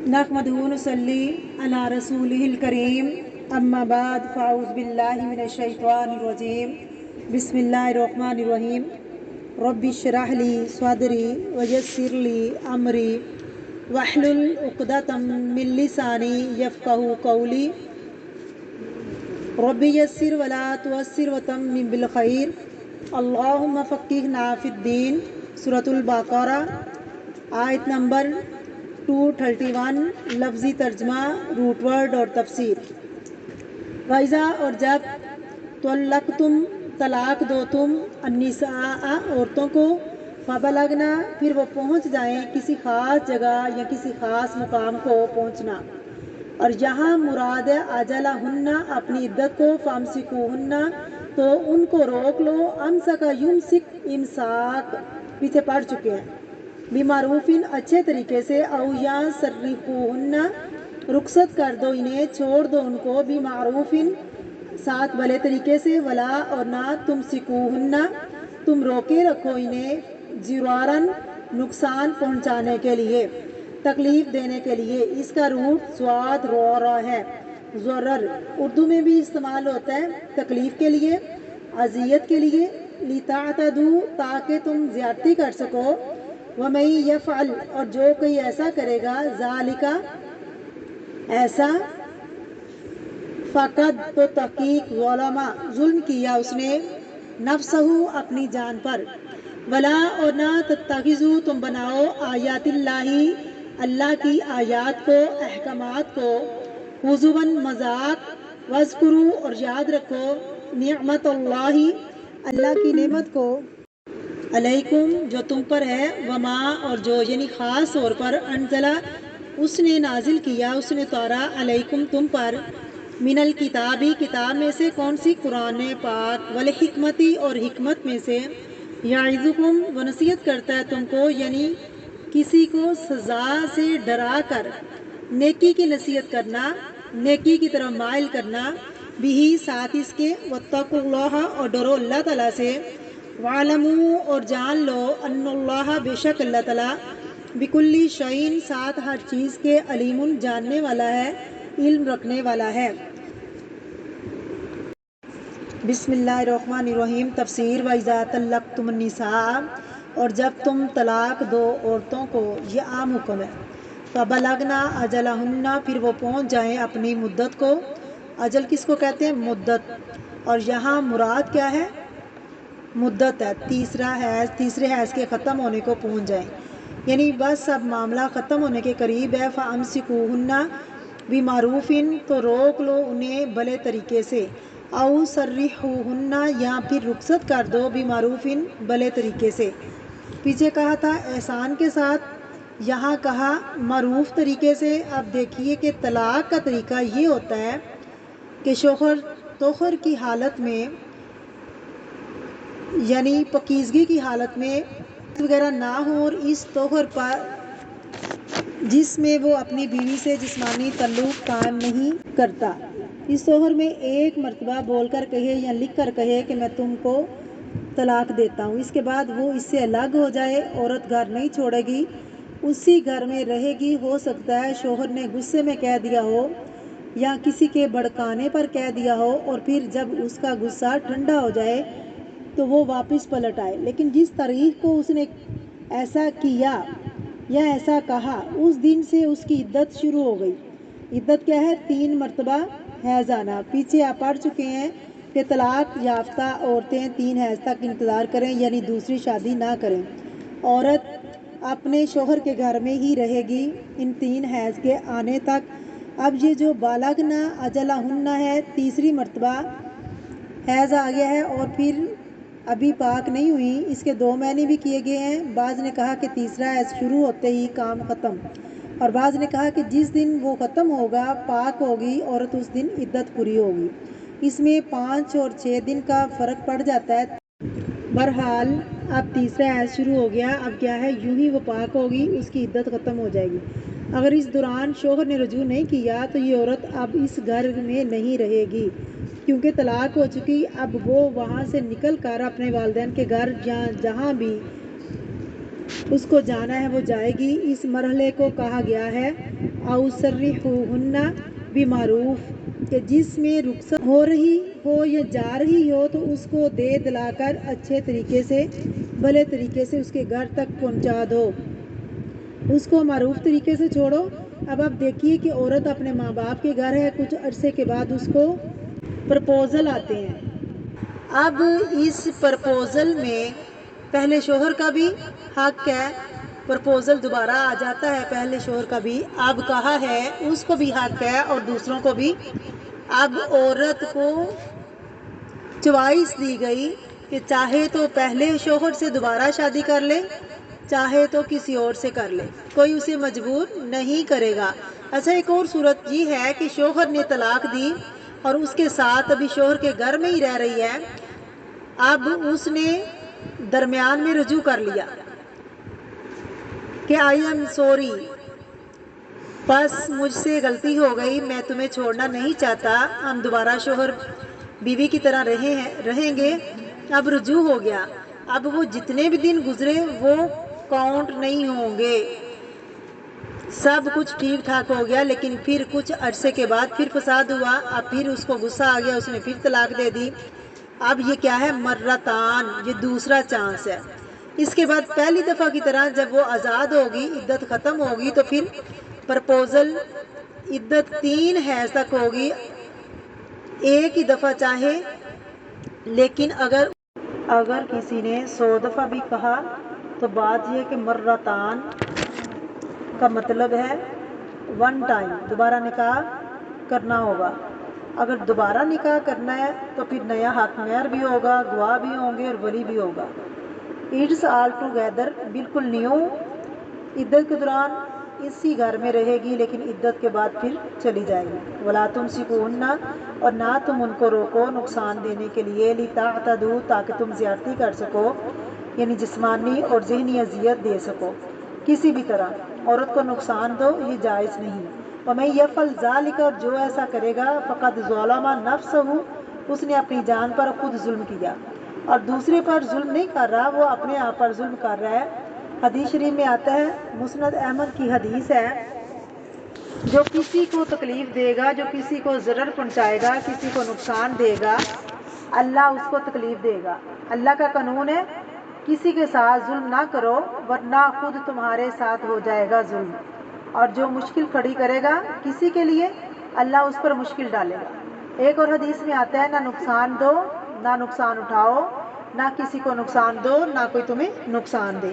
نحمدہ و نصلی علی رسولہ الکریم اما بعد فاعوذ باللہ من الشیطان الرجیم بسم اللہ الرحمن الرحیم رب اشرح لی صدری ویسر لی امری واحلل عقدۃ من لسانی یفقہوا قولی رب یسر ولا تعسر وتمم بالخیر اللہم فقہنا فی الدین سورۃ البقرہ آیت نمبر 231 لفظی ترجمہ روٹ ورڈ اور تفسیر۔ وَإِذَا اور جب طَلَّقْتُم طلاق دو تم النساء عورتوں کو فبلغنا پھر وہ پہنچ جائیں کسی خاص جگہ یا کسی خاص مقام کو پہنچنا، اور یہاں مراد اجلہن اپنی عدت کو فامسکوہن تو ان کو روک لو، امسک یمسک امساک پیچھے پڑ چکے ہیں، بمعروفن اچھے طریقے سے، او یا سرحوہن رخصت کر دو انہیں، چھوڑ دو ان کو، بمعروفن ساتھ بھلے طریقے سے، ولا اور نہ تمسکوہن تم روکے رکھو انہیں، ضرارن نقصان پہنچانے کے لیے، تکلیف دینے کے لیے۔ اس کا روٹ ضاد رو را ہے، ضرر اردو میں بھی استعمال ہوتا ہے تکلیف کے لیے، اذیت کے لیے، لتعتدوا تاکہ تم زیادتی کر سکو، وَمَن یفعل اور جو کوئی ایسا کرے گا، ذالک ایسا، فقد تو تحقیق ظلم کیا اس نے، نفسہ اپنی جان پر، ولا اور نہ تتخذوا تم بناؤ آیات اللہ کی آیات کو، احکامات کو، ہزوا مذاق، واذکروا اور یاد رکھو نعمت اللہ کی نعمت کو، علیکم جو تم پر ہے، وما اور جو یعنی خاص طور پر انزلہ اس نے نازل کیا، اس نے اتارا، علیکم تم پر، من الکتابی کتاب میں سے، کون سی؟ قرآن پاک، والحکمتی اور حکمت میں سے، یعظکم وہ نصیحت کرتا ہے تم کو، یعنی کسی کو سزا سے ڈرا کر نیکی کی نصیحت کرنا، نیکی کی طرف مائل کرنا، بھی ساتھ اس کے، واتقوا اللہ اور ڈرو اللہ تعالیٰ سے، وَاعْلَمُوا اور جان لو، ان اللہ بے شک اللہ تعالیٰ، بِكُلِّ شَيْءٍ ساتھ ہر چیز کے، علیم جاننے والا ہے، علم رکھنے والا ہے۔ بسم اللہ الرحمن الرحیم۔ تفسیر۔ وَإِذَا طَلَّقْتُمُ النِّسَاءَ اور جب تم طلاق دو عورتوں کو، یہ عام حکم ہے، فَبَلَغْنَا أَجَلَهُنَّ پھر وہ پہنچ جائیں اپنی مدت کو، اجل کس کو کہتے ہیں؟ مدت، اور یہاں مراد کیا ہے؟ مدت ہے، تیسرے حیض کے ختم ہونے کو پہنچ جائیں، یعنی بس اب معاملہ ختم ہونے کے قریب ہے، فَأَمْسِكُوهُنَّ بِمَعْرُوفٍ تو روک لو انہیں بھلے طریقے سے، او سرحوہن یا پھر رخصت کر دو، بِمَعْرُوفٍ بھلے طریقے سے۔ پیچھے کہا تھا احسان کے ساتھ، یہاں کہا معروف طریقے سے۔ اب دیکھیے کہ طلاق کا طریقہ یہ ہوتا ہے کہ شوہر طہر کی حالت میں، یعنی پاکیزگی کی حالت میں وغیرہ نہ ہو، اور اس طہر پر جس میں وہ اپنی بیوی سے جسمانی تعلق قائم نہیں کرتا، اس طہر میں ایک مرتبہ بول کر کہے یا لکھ کر کہے کہ میں تم کو طلاق دیتا ہوں، اس کے بعد وہ اس سے الگ ہو جائے، عورت گھر نہیں چھوڑے گی، اسی گھر میں رہے گی۔ ہو سکتا ہے شوہر نے غصے میں کہہ دیا ہو یا کسی کے بھڑکانے پر کہہ دیا ہو، اور پھر جب اس کا غصہ ٹھنڈا ہو جائے تو وہ واپس پلٹ آئے، لیکن جس تاریخ کو اس نے ایسا کیا یا ایسا کہا، اس دن سے اس کی عدت شروع ہو گئی۔ عدت کیا ہے؟ 3 مرتبہ حیض آنا۔ پیچھے آپ پڑھ چکے ہیں کہ طلاق یافتہ عورتیں 3 حیض تک انتظار کریں، یعنی دوسری شادی نہ کریں۔ عورت اپنے شوہر کے گھر میں ہی رہے گی ان 3 حیض کے آنے تک۔ اب یہ جو بالغنا اجلہن ہے، تیسری مرتبہ حیض آ گیا ہے اور پھر ابھی پاک نہیں ہوئی، اس کے 2 معنی بھی کیے گئے ہیں۔ بعض نے کہا کہ تیسرا حیض شروع ہوتے ہی کام ختم، اور بعض نے کہا کہ جس دن وہ ختم ہوگا، پاک ہوگی عورت، اس دن عدت پوری ہوگی۔ اس میں 5 اور 6 دن کا فرق پڑ جاتا ہے۔ بہرحال اب تیسرا حیض شروع ہو گیا، اب کیا ہے، یوں ہی وہ پاک ہوگی، اس کی عدت ختم ہو جائے گی۔ اگر اس دوران شوہر نے رجوع نہیں کیا تو یہ عورت اب اس گھر میں نہیں رہے گی، کیونکہ طلاق ہو چکی۔ اب وہ وہاں سے نکل کر اپنے والدین کے گھر جہاں بھی اس کو جانا ہے وہ جائے گی۔ اس مرحلے کو کہا گیا ہے او سرحوہن بمعروف، کہ جس میں رخصت ہو رہی ہو یا جا رہی ہو تو اس کو دے دلا کر اچھے طریقے سے، بھلے طریقے سے اس کے گھر تک پہنچا دو، اس کو معروف طریقے سے چھوڑو۔ اب آپ دیکھیے کہ عورت اپنے ماں باپ کے گھر ہے، کچھ عرصے کے بعد اس کو پرپوزل آتے ہیں۔ اب اس پرپوزل میں پہلے شوہر کا بھی حق ہے، پرپوزل دوبارہ آ جاتا ہے پہلے شوہر کا بھی، اب کہا ہے اس کو بھی حق ہے اور دوسروں کو بھی۔ اب عورت کو چوائس دی گئی کہ چاہے تو پہلے شوہر سے دوبارہ شادی کر لے، چاہے تو کسی اور سے کر لے، کوئی اسے مجبور نہیں کرے گا۔ اچھا، ایک اور صورت یہ ہے کہ شوہر نے طلاق دی اور اس کے ساتھ ابھی شوہر کے گھر میں ہی رہ رہی ہے، اب اس نے درمیان میں رجوع کر لیا کہ آئی ایم سوری، بس مجھ سے غلطی ہو گئی، میں تمہیں چھوڑنا نہیں چاہتا، ہم دوبارہ شوہر بیوی کی طرح رہیں گے۔ اب رجوع ہو گیا، اب وہ جتنے بھی دن گزرے وہ کاؤنٹ نہیں ہوں گے، سب کچھ ٹھیک ٹھاک ہو گیا، لیکن پھر کچھ عرصے کے بعد پھر فساد ہوا، اب پھر اس کو غصہ آ گیا، اس نے پھر طلاق دے دی۔ اب یہ کیا ہے؟ مرتان، یہ دوسرا چانس ہے۔ اس کے بعد پہلی دفعہ کی طرح جب وہ آزاد ہوگی، عدت ختم ہوگی، تو پھر پرپوزل عدت 3 حیض تک ہوگی، ایک ہی دفعہ چاہے، لیکن اگر کسی نے 100 دفعہ بھی کہا تو بات یہ کہ مرتان کا مطلب ہے 1 ٹائم، دوبارہ نکاح کرنا ہوگا۔ اگر دوبارہ نکاح کرنا ہے تو پھر نیا حق مہر بھی ہوگا، گواہ بھی ہوں گے اور ولی بھی ہوگا۔ اٹس آل ٹوگیدر، بالکل نیو۔ عدت کے دوران اسی گھر میں رہے گی، لیکن عدت کے بعد پھر چلی جائے گی۔ وَلَا تُمْسِكُوهُنَّ، اور نہ تم ان کو روکو نقصان دینے کے لیے، لِتَعْتَدُوا، تاکہ تم زیادتی کر سکو، یعنی جسمانی اور ذہنی اذیت دے سکو۔ کسی بھی طرح عورت کو نقصان دو، یہ جائز نہیں۔ وَمَن يَفْعَلْ ذَلِكَ، اور جو ایسا کرے گا، فَقَدْ ظَلَمَ نَفْسَهُ، اس نے اپنی جان پر خود ظلم کیا، اور دوسرے پر ظلم نہیں کر رہا، وہ اپنے آپ پر ظلم کر رہا ہے۔ حدیث شریف میں آتا ہے، مسند احمد کی حدیث ہے، جو کسی کو تکلیف دے گا، جو کسی کو ضرر پہنچائے گا، کسی کو نقصان دے گا، اللہ اس کو تکلیف دے گا۔ اللہ کا قانون ہے کسی کے ساتھ ظلم نہ کرو، ورنہ خود تمہارے ساتھ ہو جائے گا ظلم، اور جو مشکل کھڑی کرے گا کسی کے لیے، اللہ اس پر مشکل ڈالے گا۔ ایک اور حدیث میں آتا ہے، نہ نقصان دو نہ نقصان اٹھاؤ، نہ کسی کو نقصان دو نہ کوئی تمہیں نقصان دے،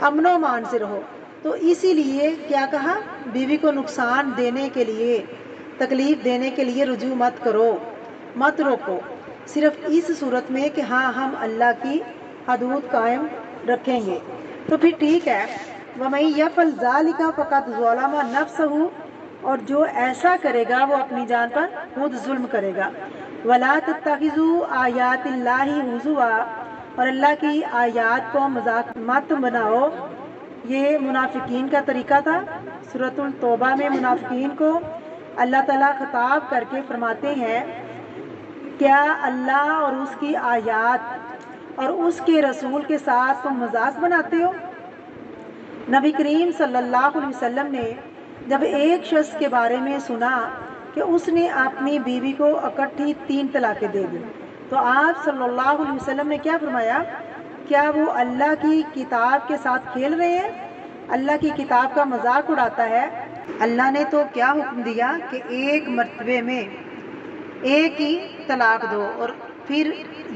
امن و امان سے رہو۔ تو اسی لیے کیا کہا؟ بیوی کو نقصان دینے کے لیے، تکلیف دینے کے لیے رجوع مت کرو، مت روکو، صرف اس صورت میں کہ ہاں ہم اللہ کی حدود قائم رکھیں گے تو پھر ٹھیک ہے۔ وَمَن يَفْعَلْ ذَلِكَ فَقَدْ ظَلَمَ نَفْسَهُ، اور جو ایسا کرے گا وہ اپنی جان پر خود ظلم کرے گا۔ وَلَا تَتَّخِذُوا آیَاتِ اللَّهِ هُزُوًا، اور اللہ کی آیات کو مذاق مت بناؤ۔ یہ منافقین کا طریقہ تھا۔ سورۃ التوبہ میں منافقین کو اللہ تعالیٰ خطاب کر کے فرماتے ہیں، کیا اللہ اور اس کی آیات اور اس کے رسول کے ساتھ تم مذاق بناتے ہو؟ نبی کریم صلی اللہ علیہ وسلم نے جب ایک شخص کے بارے میں سنا کہ اس نے اپنی بیوی کو اکٹھی 3 طلاقیں دے دی، تو آپ صلی اللہ علیہ وسلم نے کیا فرمایا؟ کیا وہ اللہ کی کتاب کے ساتھ کھیل رہے ہیں؟ اللہ کی کتاب کا مذاق اڑاتا ہے؟ اللہ نے تو کیا حکم دیا کہ ایک مرتبے میں ایک ہی طلاق دو، اور پھر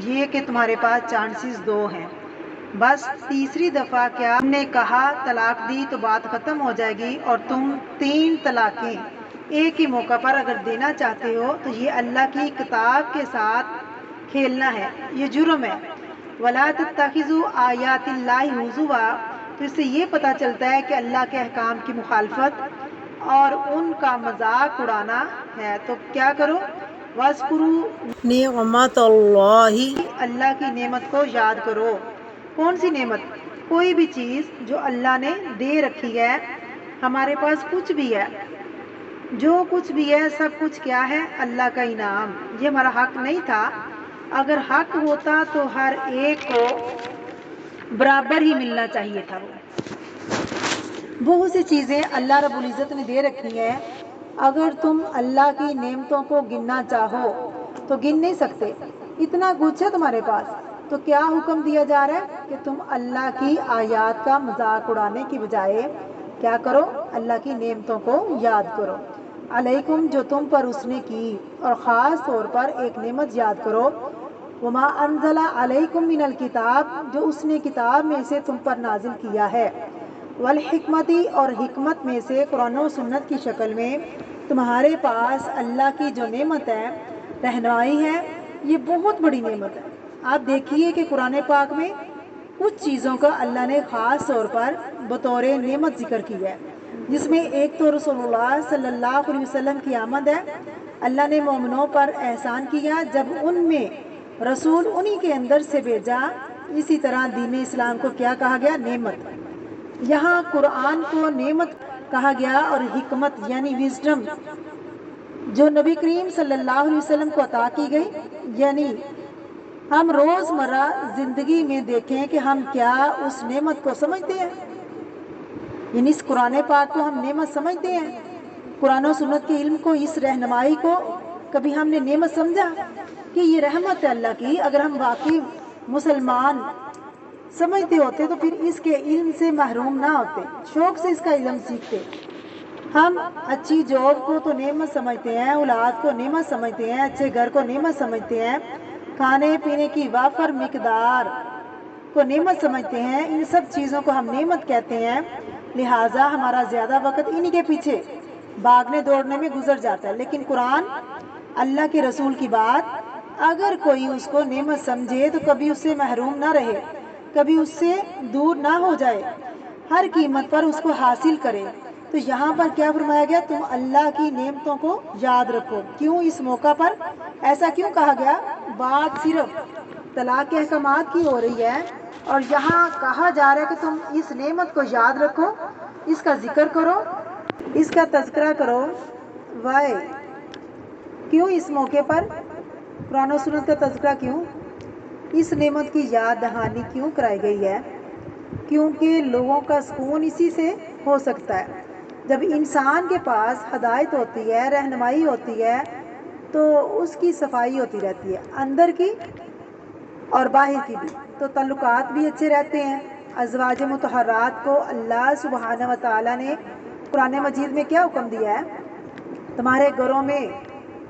یہ کہ تمہارے پاس چانسز 2 ہیں، بس تیسری دفعہ کیا تم نے کہا طلاق دی تو بات ختم ہو جائے گی، اور تم 3 طلاقیں ایک ہی موقع پر اگر دینا چاہتے ہو تو یہ اللہ کی کتاب کے ساتھ کھیلنا ہے، یہ جرم ہے۔ وَلَا تَتَّخِذُوا آیَاتِ اللَّهِ هُزُوًا، تو اس سے یہ پتہ چلتا ہے کہ اللہ کے احکام کی مخالفت اور ان کا مذاق اڑانا ہے۔ تو کیا کرو؟ وَاذْكُرُوا نِعْمَتَ اللَّهِ، اللہ کی نعمت کو یاد کرو۔ کون سی نعمت؟ کوئی بھی چیز جو اللہ نے دے رکھی ہے، ہمارے پاس کچھ بھی ہے، جو کچھ بھی ہے سب کچھ کیا ہے؟ اللہ کا انعام۔ یہ ہمارا حق نہیں تھا، اگر حق ہوتا تو ہر ایک کو برابر ہی ملنا چاہیے تھا وہ۔ بہت سی چیزیں اللہ رب العزت نے دے رکھی ہیں، اگر تم اللہ کی نعمتوں کو گننا چاہو تو گن نہیں سکتے، اتنا کچھ ہے تمہارے پاس۔ تو کیا حکم دیا جا رہا ہے کہ تم اللہ کی آیات کا مذاق اڑانے کی بجائے کیا کرو؟ اللہ کی نعمتوں کو یاد کرو۔ علیکم، جو تم پر اس نے کی، اور خاص طور پر ایک نعمت یاد کرو، وما انزل علیکم من الکتاب، جو اس نے کتاب میں سے تم پر نازل کیا ہے، والحکمتی، اور حکمت میں سے قرآن و سنت کی شکل میں تمہارے پاس اللہ کی جو نعمت ہے، رہنمائی ہے، یہ بہت بڑی نعمت ہے۔ آپ دیکھیے کہ قرآن پاک میں کچھ چیزوں کا اللہ نے خاص طور پر بطور نعمت ذکر کی ہے، جس میں ایک تو رسول اللہ صلی اللہ علیہ وسلم کی آمد ہے۔ اللہ نے مومنوں پر احسان کیا جب ان میں رسول انہی کے اندر سے بھیجا۔ اسی طرح دین اسلام کو کیا کہا گیا؟ نعمت۔ یہاں قرآن کو نعمت کہا گیا، اور حکمت یعنی وزڈم جو نبی کریم صلی اللہ علیہ وسلم کو عطا کی گئی، یعنی ہم روزمرہ زندگی میں دیکھیں کہ ہم کیا اس نعمت کو سمجھتے ہیں، یعنی اس قرآن پاک کو ہم نعمت سمجھتے ہیں، قرآن و سنت کے علم کو، اس رہنمائی کو کبھی ہم نے نعمت سمجھا کہ یہ رحمت ہے اللہ کی؟ اگر ہم واقعی مسلمان سمجھتے ہوتے تو پھر اس کے علم سے محروم نہ ہوتے، شوق سے اس کا علم سیکھتے۔ ہم اچھی جاب کو تو نعمت سمجھتے ہیں، اولاد کو نعمت سمجھتے ہیں، اچھے گھر کو نعمت سمجھتے ہیں، کھانے پینے کی وافر مقدار کو نعمت سمجھتے ہیں، ان سب چیزوں کو ہم نعمت کہتے ہیں، لہٰذا ہمارا زیادہ وقت انہی کے پیچھے بھاگنے دوڑنے میں گزر جاتا ہے۔ لیکن قرآن، اللہ کے رسول کی بات، اگر کوئی اس کو نعمت سمجھے تو کبھی اس سے محروم نہ رہے، کبھی اس سے دور نہ ہو جائے، ہر قیمت پر اس کو حاصل کرے۔ تو یہاں پر کیا فرمایا گیا؟ تم اللہ کی نعمتوں کو یاد رکھو۔ کیوں اس موقع پر ایسا کیوں کہا گیا؟ بات صرف طلاق کے احکامات کی ہو رہی ہے، اور یہاں کہا جا رہا ہے کہ تم اس نعمت کو یاد رکھو، اس کا ذکر کرو، اس کا تذکرہ کرو۔ وائے کیوں اس موقع پر قرآن و سنت کا تذکرہ کیوں؟ اس نعمت کی یاد دہانی کیوں کرائی گئی ہے؟ کیونکہ لوگوں کا سکون اسی سے ہو سکتا ہے۔ جب انسان کے پاس ہدایت ہوتی ہے، رہنمائی ہوتی ہے، تو اس کی صفائی ہوتی رہتی ہے، اندر کی اور باہر کی بھی، تو تعلقات بھی اچھے رہتے ہیں۔ ازواج مطہرات کو اللہ سبحانہ و تعالیٰ نے قرآن مجید میں کیا حکم دیا ہے؟ تمہارے گھروں میں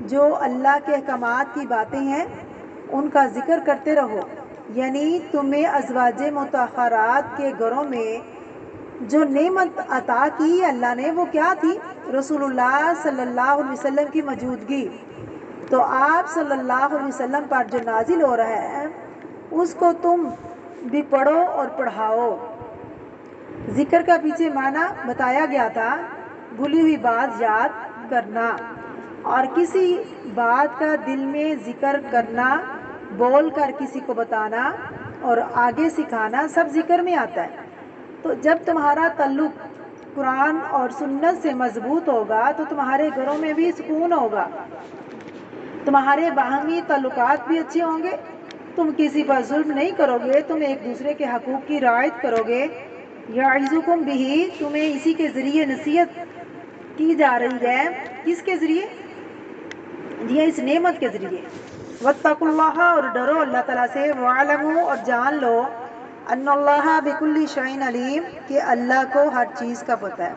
جو اللہ کے احکامات کی باتیں ہیں ان کا ذکر کرتے رہو، یعنی تمہیں ازواج مطہرات کے گھروں میں جو نعمت عطا کی اللہ نے، وہ کیا تھی؟ رسول اللہ صلی اللہ علیہ وسلم کی موجودگی۔ تو آپ صلی اللہ علیہ وسلم پر جو نازل ہو رہا ہے اس کو تم بھی پڑھو اور پڑھاؤ۔ ذکر کا پیچھے معنی بتایا گیا تھا، بھولی ہوئی بات یاد کرنا، اور کسی بات کا دل میں ذکر کرنا، بول کر کسی کو بتانا اور آگے سکھانا، سب ذکر میں آتا ہے۔ تو جب تمہارا تعلق قرآن اور سنت سے مضبوط ہوگا تو تمہارے گھروں میں بھی سکون ہوگا، تمہارے باہمی تعلقات بھی اچھے ہوں گے، تم کسی پر ظلم نہیں کرو گے، تم ایک دوسرے کے حقوق کی رعایت کرو گے۔ یعظکم بہ، تمہیں اسی کے ذریعے نصیحت کی جا رہی ہے۔ کس کے ذریعے؟ جی اس نعمت کے ذریعے۔ واتقوا اللہ، اور ڈرو اللہ تعالیٰ سے، وَاعْلَمُوا، اور جان لو، ان اللہ بکل شیء علیم، کہ اللہ کو ہر چیز کا پتہ ہے،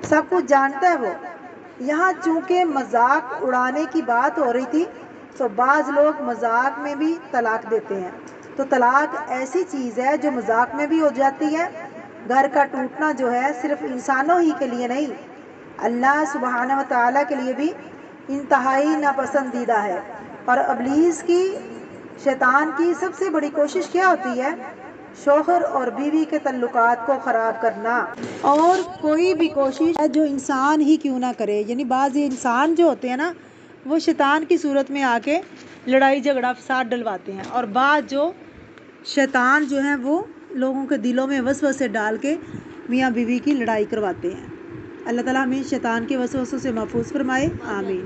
سب کچھ جانتا ہے وہ۔ یہاں چونکہ مذاق اڑانے کی بات ہو رہی تھی تو بعض لوگ مذاق میں بھی طلاق دیتے ہیں، تو طلاق ایسی چیز ہے جو مذاق میں بھی ہو جاتی ہے۔ گھر کا ٹوٹنا جو ہے صرف انسانوں ہی کے لیے نہیں، اللہ سبحانہ و تعالیٰ کے لیے بھی انتہائی ناپسندیدہ ہے۔ اور ابلیس کی، شیطان کی سب سے بڑی کوشش کیا ہوتی ہے؟ شوہر اور بیوی کے تعلقات کو خراب کرنا۔ اور کوئی بھی کوشش جو انسان ہی کیوں نہ کرے، یعنی بعض انسان جو ہوتے ہیں نا، وہ شیطان کی صورت میں آ کے لڑائی جھگڑا فساد ڈلواتے ہیں، اور بعض جو شیطان جو ہیں وہ لوگوں کے دلوں میں وسوسے ڈال کے میاں بیوی کی لڑائی کرواتے ہیں۔ اللہ تعالیٰ ہمیں شیطان کے وسوسوں سے محفوظ فرمائے، آمین۔